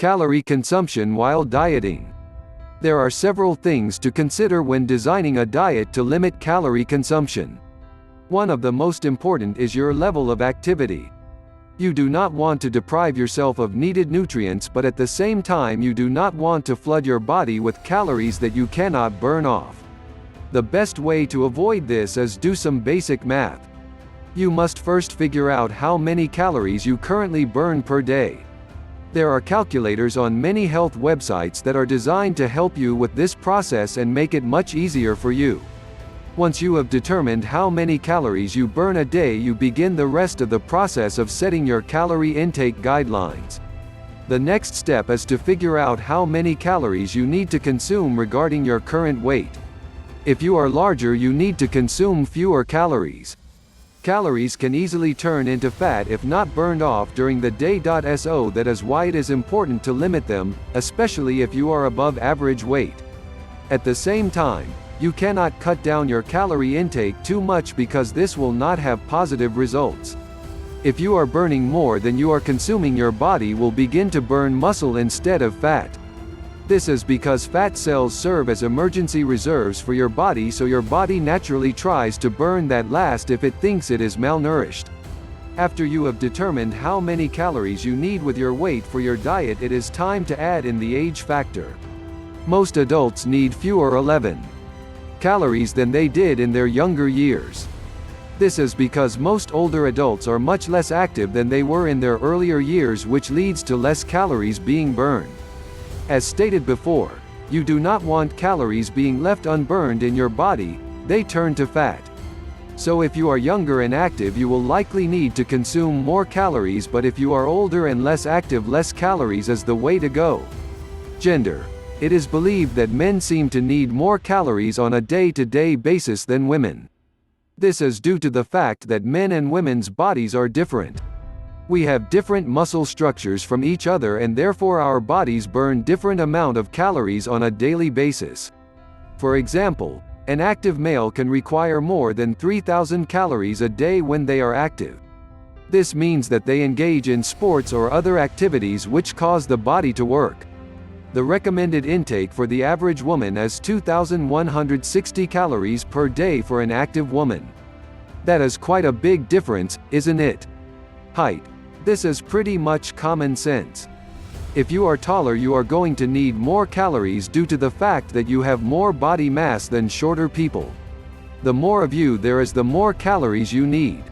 Calorie consumption while dieting. There are several things to consider when designing a diet to limit calorie consumption. One of the most important is your level of activity. You do not want to deprive yourself of needed nutrients, but at the same time you do not want to flood your body with calories that you cannot burn off. The best way to avoid this is do some basic math. You must first figure out how many calories you currently burn per day. There are calculators on many health websites that are designed to help you with this process and make it much easier for you. Once you have determined how many calories you burn a day, you begin the rest of the process of setting your calorie intake guidelines. The next step is to figure out how many calories you need to consume regarding your current weight. If you are larger, you need to consume fewer calories. Calories can easily turn into fat if not burned off during the day. So that is why it is important to limit them, especially if you are above average weight. At the same time, you cannot cut down your calorie intake too much because this will not have positive results. If you are burning more than you are consuming, your body will begin to burn muscle instead of fat. This is because fat cells serve as emergency reserves for your body, so your body naturally tries to burn that last if it thinks it is malnourished. After you have determined how many calories you need with your weight for your diet, it is time to add in the age factor. Most adults need fewer 11 calories than they did in their younger years. This is because most older adults are much less active than they were in their earlier years, which leads to less calories being burned. As stated before, you do not want calories being left unburned in your body, they turn to fat. So if you are younger and active, you will likely need to consume more calories, but if you are older and less active, less calories is the way to go. Gender. It is believed that men seem to need more calories on a day-to-day basis than women. This is due to the fact that men and women's bodies are different. We have different muscle structures from each other, and therefore our bodies burn different amount of calories on a daily basis. For example, an active male can require more than 3,000 calories a day when they are active. This means that they engage in sports or other activities which cause the body to work. The recommended intake for the average woman is 2,160 calories per day for an active woman. That is quite a big difference, isn't it? Height. This is pretty much common sense. If you are taller, you are going to need more calories due to the fact that you have more body mass than shorter people. The more of you there is, the more calories you need.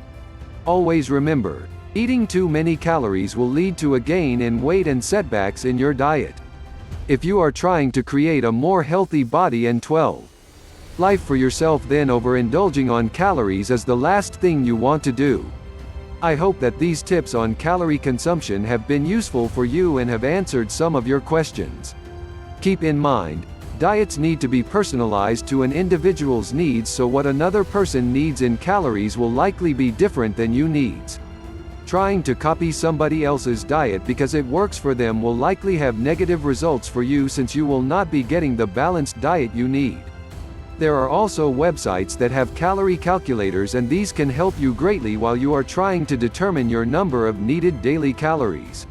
Always remember, eating too many calories will lead to a gain in weight and setbacks in your diet. If you are trying to create a more healthy body and 12 life for yourself, then overindulging on calories is the last thing you want to do. I hope that these tips on calorie consumption have been useful for you and have answered some of your questions. Keep in mind, diets need to be personalized to an individual's needs, so what another person needs in calories will likely be different than you needs. Trying to copy somebody else's diet because it works for them will likely have negative results for you, since you will not be getting the balanced diet you need. There are also websites that have calorie calculators, and these can help you greatly while you are trying to determine your number of needed daily calories.